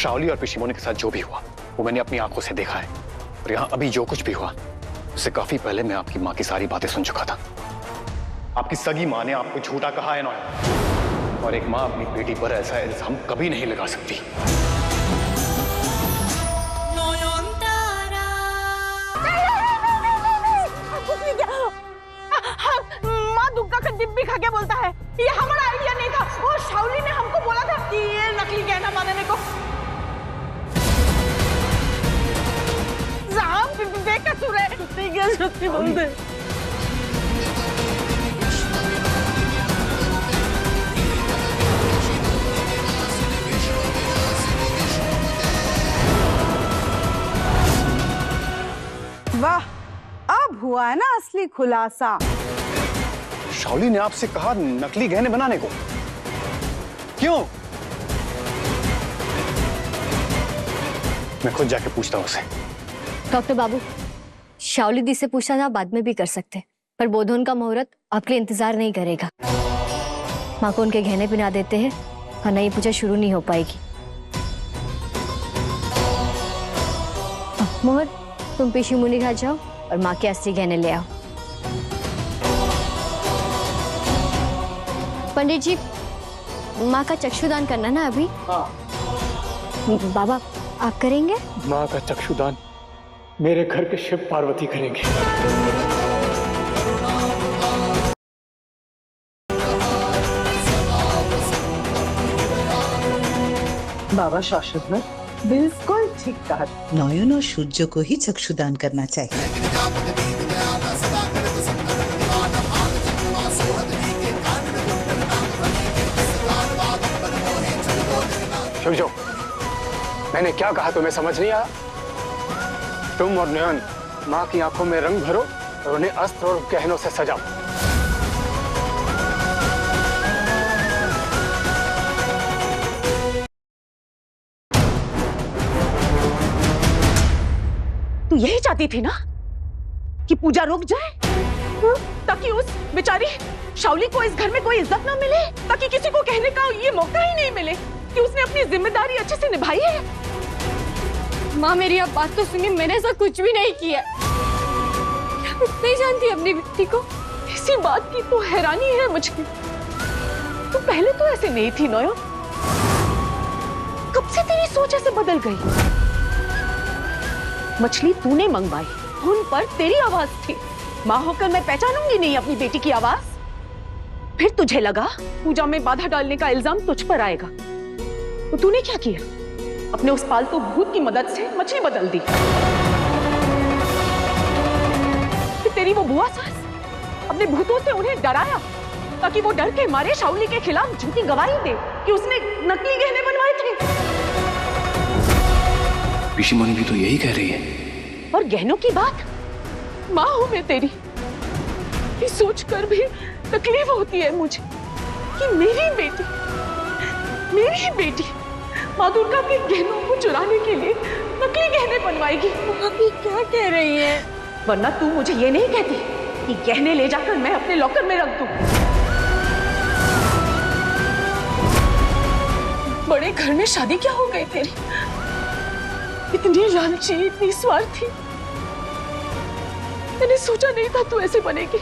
शाओली और पिशीमोनी के साथ जो भी हुआ वो मैंने अपनी आंखों से देखा है, और यहाँ अभी जो कुछ भी हुआ उससे काफी पहले मैं आपकी माँ की सारी बातें सुन चुका था। आपकी सगी माँ ने आपको झूठा कहा है नॉयन, और एक माँ अपनी बेटी पर ऐसा इल्जाम कभी नहीं लगा सकती। माँ दुर्गा का दिव्य खा के बोलता है ये हमारा आइडिया नहीं था, और शाओली ने हमको बोला था कि ये नकली गहना बनाने को। बेकसूर है, सच्ची बोल दे। वाह, अब हुआ है ना असली खुलासा। शाओली ने आपसे कहा नकली गहने बनाने को, क्यों? मैं खुद जाके पूछता हूं उसे। डॉक्टर बाबू, शाओली दी से पूछना था बाद में भी कर सकते, पर बोधोन का मुहूर्त आपके लिए इंतजार नहीं करेगा। माँ को उनके गहने पहना देते हैं, वरना ये पूजा शुरू नहीं हो पाएगी। मोहर, तुम पेशी मुनि घर जाओ और माँ के असली गहने ले आओ। पंडित जी, माँ का चक्षुदान करना ना अभी? हाँ। बाबा, आप करेंगे? माँ का चक्षुदान मेरे घर के शिव पार्वती करेंगे। बाबा शाश्वत में बिल्कुल ठीक कहा। नयन और सूर्य को ही चक्षुदान करना चाहिए। सूर्य, मैंने क्या कहा तुम्हें समझ नहीं आया? तुम और नयन माँ की आंखों में रंग भरो और उन्हें अस्त्र और गहनों से सजाओ। तू यही चाहती थी ना कि पूजा रुक जाए, ताकि उस बेचारी शाओली को इस घर में कोई इज्जत ना मिले, ताकि किसी को कहने का ये मौका ही नहीं मिले कि उसने अपनी जिम्मेदारी अच्छे से निभाई है। माँ, मेरी अब बात तो सुनिए, मैंने ऐसा कुछ भी नहीं किया। क्या मैं नहीं जानती अपनी बेटी को? इसी बात की तो हैरानी है मुझे। तू पहले तो ऐसे नहीं थी नयन, कब से तेरी सोच ऐसे बदल गई? मछली तूने मंगवाई, उन पर तेरी आवाज थी। माँ होकर मैं पहचानूंगी नहीं अपनी बेटी की आवाज? फिर तुझे लगा पूजा में बाधा डालने का इल्जाम तुझ पर आएगा, तो तूने क्या किया? अपने उस पालतू भूत की मदद से मछली बदल दी। फिर तेरी वो बुआ सास अपने भूतों से उन्हें डराया, ताकि वो डर के मारे शाओली के खिलाफ झूठी गवाही दे कि उसने नकली गहने बनवाए थे। पिशीमोनी भी तो यही कह रही है। और गहनों की बात, माँ हूं मैं तेरी, ये सोचकर भी तकलीफ होती है मुझे कि मेरी बेटी माँ दुर्गा के गहनों को चुराने के लिए नकली गहने बनवाएगी। अभी क्या कह रही है? वरना तू मुझे ये नहीं कहती कि गहने ले जाकर मैं अपने लॉकर में रख दूं। बड़े घर में शादी क्या हो गई तेरी? इतनी लालची, इतनी स्वार्थी। मैंने सोचा नहीं था तू ऐसे बनेगी।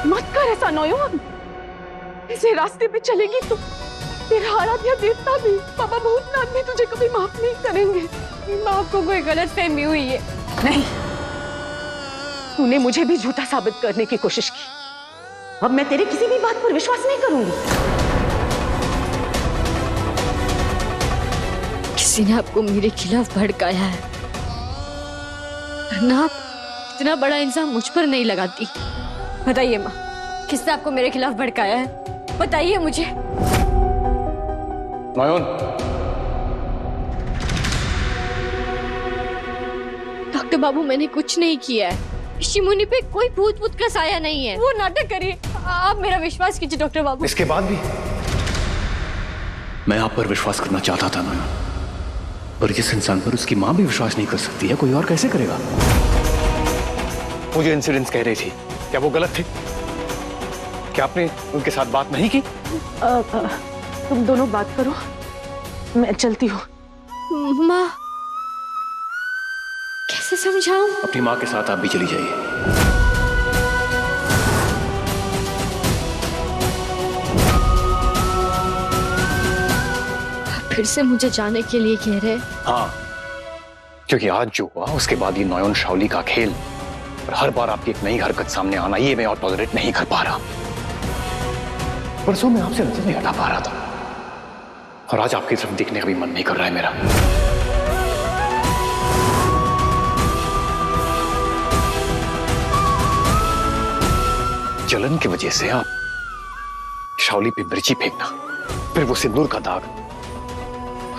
मत कर ऐसा नयन, ऐसे रास्ते पे चलेगी तो तेरा आराध्य देवता भी, बाबा भूतनाथ भी तुझे कभी माफ नहीं करेंगे। माँ को कोई गलतफहमी हुई है। नहीं, तूने मुझे भी झूठा साबित करने की कोशिश की। अब मैं तेरे किसी भी बात पर विश्वास नहीं करूंगी। किसी ने आपको मेरे खिलाफ भड़काया है, वरना आप इतना बड़ा इल्जाम मुझ पर नहीं लगाती। बताइए माँ, किसने आपको मेरे खिलाफ भड़काया है? बताइए मुझे। नयन, डॉक्टर बाबू, मैंने कुछ नहीं किया है। शिमुनी पे कोई भूत भूत का साया नहीं है। वो नाटक करिए, आप मेरा विश्वास कीजिए डॉक्टर बाबू। इसके बाद भी मैं आप पर विश्वास करना चाहता था नयन, पर जिस इंसान पर उसकी मां भी विश्वास नहीं कर सकती है, कोई और कैसे करेगा? वो जो इंसिडेंट्स कह रही थी, क्या वो गलत थे? डॉक्टर बाबू, मैं आपको सच बता रही हूँ, मैं आपको माफ नहीं करूंगी। मुझे इंसिडेंट्स कह रही थी, क्या वो गलत थे? मैं आपको माफ नहीं करूंगी। नयन, मैं आपको माफ नहीं करूंगी। क्या आपने उनके साथ बात नहीं की? तुम दोनों बात करो, मैं चलती हूँ। माँ, कैसे समझाऊं? अपनी माँ के साथ आप भी चली जाइए। फिर से मुझे जाने के लिए कह रहे? हाँ, क्योंकि आज जो हुआ उसके बाद ये नॉयन शाओली का खेल और हर बार आपकी एक नई हरकत सामने आना, ये मैं और टॉलरेट नहीं कर पा रहा। परसों मैं आपसे नजर नहीं हटा पा रहा था और आज आपकी तरफ देखने का भी मन नहीं कर रहा है मेरा। जलन की वजह से आप शाओली पे मिर्ची फेंकना, फिर वो सिंदूर का दाग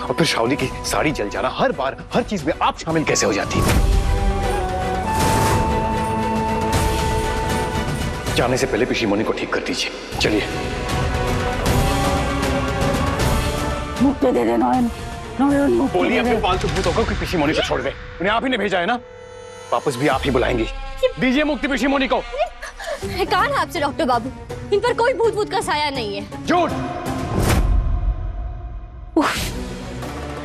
और फिर शाओली की साड़ी जल जाना, हर बार हर चीज में आप शामिल कैसे हो जाती? जाने से पहले पिशीमोनी को ठीक कर दीजिए। चलिए। मुक्ति दे दे नॉयन, नॉयन मुक्ति बोलिए दे अपने दे। पालतू भूतों को कि पिशीमोनी को छोड़ दे। उन्हें आप ही ने भेजा है ना, वापस भी आप ही बुलाएंगी। दीजिए मुक्ति पिशीमोनी को। कहा ना आपसे डॉक्टर बाबू, इन पर कोई भूत भूत का साया नहीं है। झूठ।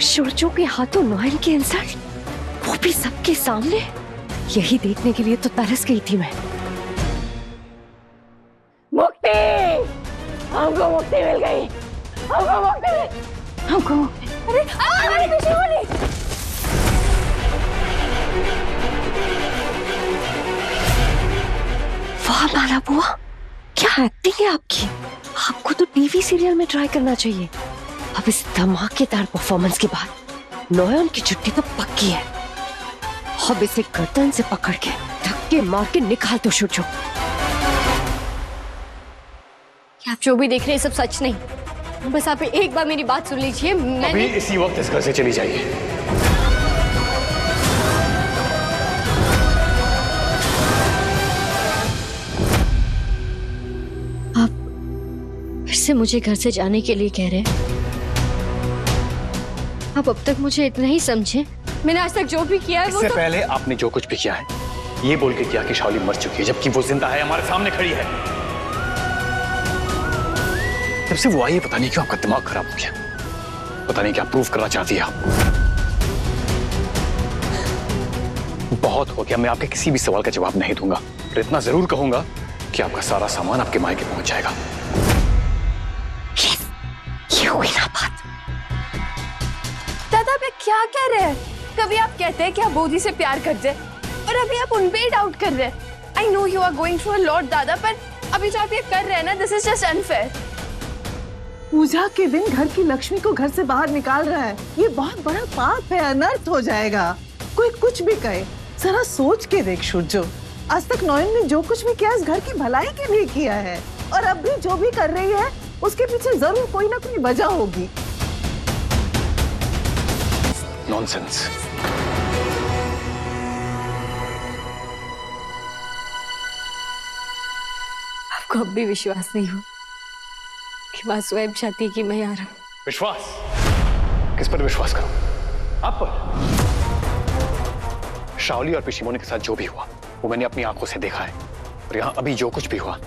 सूरजों के हाथों नॉयन की इंसल्ट, वो भी सबके सामने। यही देखने के लिए तो तरस गई थी मैं। मुक्ति, हमको मुक्ति मिल गई, हमको मुक्ति, हमको मुक्ति। अरे पिशीमोनी! वाह माला बुआ, क्या एक्टिंग है आपकी। आपको तो टीवी सीरियल में ट्राई करना चाहिए। अब इस धमाकेदार परफॉर्मेंस के बाद नॉयन की छुट्टी तो पक्की है। अब इसे गर्दन से पकड़ के धक्के मार के निकाल दो सूरजो। आप जो भी देख रहे हैं सब सच नहीं। बस आप एक बार मेरी बात सुन लीजिए। अभी इसी वक्त इस घर से चली जाइए। आप फिर से मुझे घर से जाने के लिए कह रहे हैं? आप अब तक मुझे इतना ही समझे। मैंने आज तक जो भी किया है वो इससे तो... पहले आपने जो कुछ भी किया है ये बोल के किया कि शाओली मर चुकी है, जबकि वो जिंदा है, हमारे सामने खड़ी है। जब से वो आई है पता नहीं क्यों आपका दिमाग खराब हो गया। पता नहीं क्या प्रूव करना चाहती है आप। बहुत हो गया, मैं आपके किसी भी सवाल का जवाब नहीं दूंगा, पर इतना जरूर कहूंगा कि आपका सारा सामान आपके मायके पहुंच जाएगा। ये हुई ना बात। दादा आप क्या कह रहे हैं? कभी आप कहते हैं कि आप बोधी से प्यार करते हैं और अभी आप उन पे ही डाउट कर रहे हैं। I know you are going through a lot दादा, पर अभी जो आप ये कर रहे हैं ना, दिस इज जस्ट अनफेयर। पूजा के दिन घर की लक्ष्मी को घर से बाहर निकाल रहा है, ये बहुत बड़ा पाप है, अनर्थ हो जाएगा। कोई कुछ भी कहे, जरा सोच के देख सूरजो। आज तक नॉयन ने जो कुछ भी किया इस घर की भलाई के लिए किया है, और अब भी जो भी कर रही है उसके पीछे जरूर कोई ना कोई वजह होगी। नॉनसेंस। आपको अब भी विश्वास नहीं हो कि माँ स्वयं चाहती है कि मैं यहाँ रहूं? विश्वास? किस पर विश्वास करूं? आप पर? शाओली और पिशीमोनी के साथ जो भी हुआ वो मैंने अपनी आंखों से देखा है, और यहाँ अभी जो कुछ भी हुआ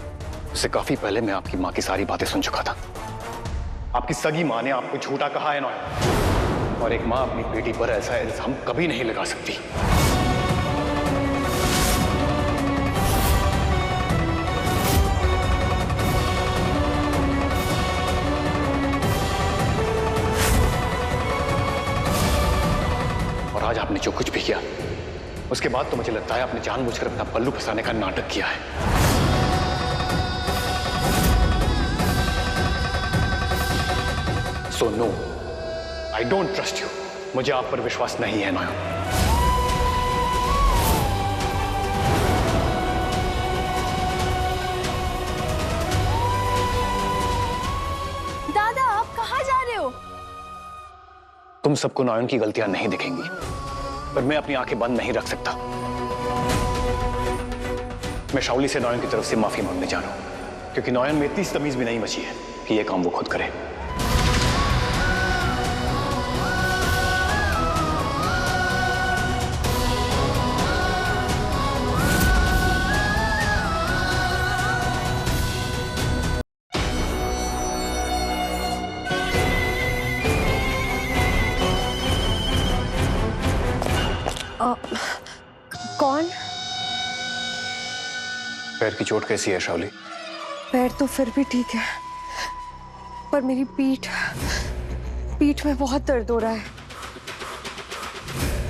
उससे काफी पहले मैं आपकी माँ की सारी बातें सुन चुका था। आपकी सगी माँ ने आपको झूठा कहा है नॉयन, और एक माँ अपनी बेटी पर ऐसा इल्जाम कभी नहीं लगा सकती। और आज आपने जो कुछ भी किया उसके बाद तो मुझे लगता है आपने जानबूझकर अपना पल्लू फंसाने का नाटक किया है। So no, I don't trust you. मुझे आप पर विश्वास नहीं है नॉयन। दादा आप कहाँ जा रहे हो? तुम सबको नॉयन की गलतियां नहीं दिखेंगी, पर मैं अपनी आंखें बंद नहीं रख सकता। मैं शाओली से नॉयन की तरफ से माफी मांगने जा रहा हूं, क्योंकि नॉयन में इतनी तमीज भी नहीं बची है कि यह काम वो खुद करे। कौन? पैर की चोट कैसी है शावली? पैर तो फिर भी ठीक है, पर मेरी पीठ में बहुत दर्द हो रहा है।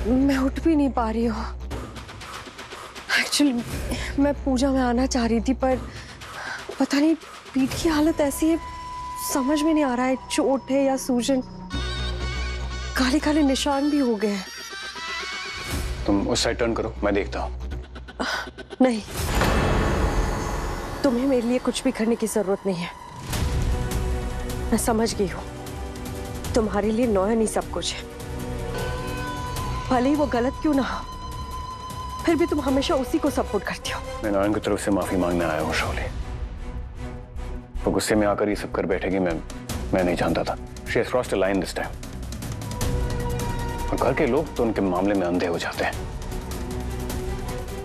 मैं उठ भी नहीं पा रही हूँ। एक्चुअली मैं पूजा में आना चाह रही थी, पर पता नहीं पीठ की हालत ऐसी है, समझ में नहीं आ रहा है चोट है या सूजन। काले काले निशान भी हो गए हैं। तुम उस साइड टर्न करो, मैं देखता हूँ। नहीं, तुम्हें मेरे लिए कुछ भी करने की जरूरत नहीं है। मैं समझ गई हूँ, तुम्हारे लिए नौयन ही सब कुछ है। भले ही वो गलत क्यों ना हो, फिर भी तुम हमेशा उसी को सपोर्ट करती हो। मैं नौयन की तरफ से माफी मांगने आया हूँ शावली। वो गुस्से में आकर ये सब कर बैठेगी, मैं नहीं जानता था। She has crossed a line this time. और घर के लोग तो उनके मामले में अंधे हो जाते हैं।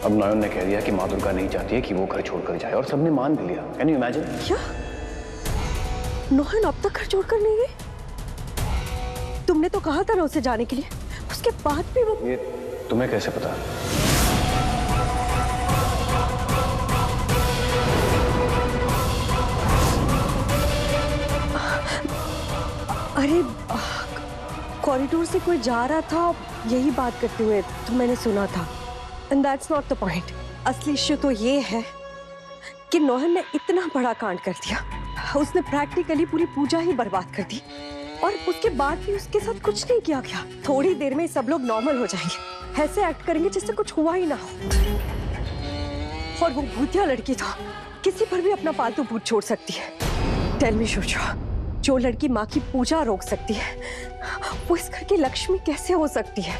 अब नौयन ने कह दिया कि माँ दुर्गा नहीं चाहती है कि वो घर छोड़कर जाए, और सबने मान भी लिया। Can you imagine? क्या नौयन अब तक घर छोड़कर नहीं गई? तुमने तो कहा था ना उसे जाने के लिए, उसके बाद भी वो। ये तुम्हें कैसे पता? अरे कॉरिडोर से कोई जा रहा था यही बात करते हुए, तो मैंने सुना था। And that's not the point. असली इश्यू तो ये है कि नौहन ने इतना बड़ा कांड कर दिया, उसने प्रैक्टिकली पूरी पूजा ही बर्बाद कर दी, और उसके बाद भी उसके साथ कुछ नहीं किया गया। थोड़ी देर में सब लोग नॉर्मल हो जाएंगे, ऐसे एक्ट करेंगे जैसे कुछ हुआ ही ना हो। और वो भूतिया लड़की तो किसी पर भी अपना पालतू भूत छोड़ सकती है। टेल मी शुचो, जो लड़की माँ की पूजा रोक सकती है, वो इस घर की लक्ष्मी कैसे हो सकती है?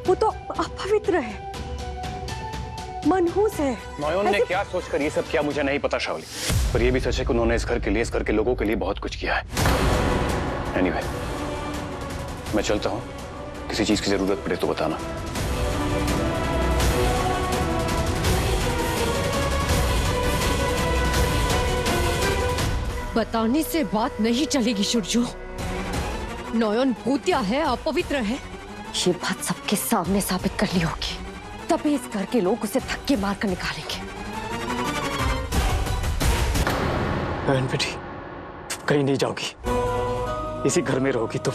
वो तो अपवित्र है, मनहूस है। नौयन ने क्या सोचकर ये सब किया मुझे नहीं पता शावली, पर ये भी सच है कि उन्होंने इस घर के लिए, इस घर के लोगों के लिए बहुत कुछ किया है। एनीवे, मैं चलता हूँ। किसी चीज की जरूरत पड़े तो बताना। बताने से बात नहीं चलेगी शुरजो। नौयन भूतिया है, अपवित्र है, ये बात सबके सामने साबित कर ली होगी, तभी इस घर के लोग उसे धक्के मार कर निकालेंगे। बहन बेटी, कहीं नहीं जाओगी, इसी घर में रहोगी तुम।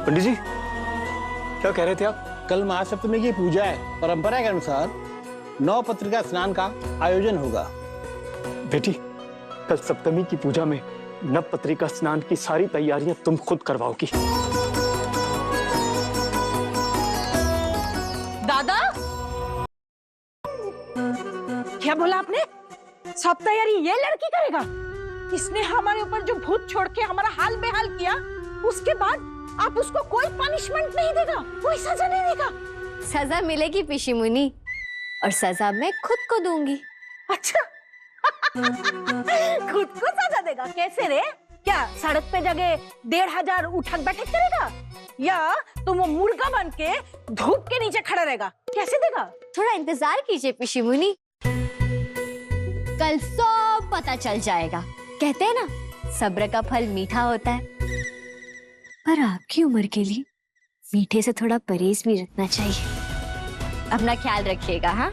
पंडित जी, क्या कह रहे थे आप? कल महासप्तमी की पूजा है। परंपरा के अनुसार 9 पत्रिका स्नान का आयोजन होगा। बेटी, कल सप्तमी की पूजा में नव पत्रिका स्नान की सारी तैयारियां तुम खुद करवाओगी। दादा, क्या बोला आपने? सब तैयारी ये लड़की करेगा? इसने हमारे ऊपर जो भूत छोड़ के हमारा हाल बेहाल किया, उसके बाद आप उसको कोई पनिशमेंट नहीं देगा, कोई सजा नहीं देगा? सजा मिलेगी पिशी मुनी, और सजा मैं खुद को दूंगी। अच्छा खुद को सजा देगा? कैसे रे? क्या सड़क पे जगह 1500 उठक बैठक करेगा, या तुम वो मुर्गा बन के धूप के नीचे खड़ा रहेगा? कैसे देगा? थोड़ा इंतजार कीजिए पिशी मुनी, कल सब पता चल जाएगा। कहते हैं ना, सब्र का फल मीठा होता है, पर आपकी उम्र के लिए मीठे से थोड़ा परहेज भी रखना चाहिए। अपना ख्याल रखिएगा। हाँ,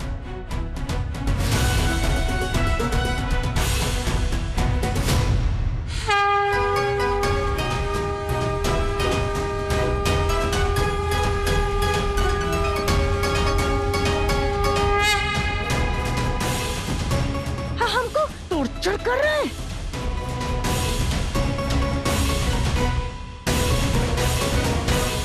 हमको टॉर्चर कर रहे हैं।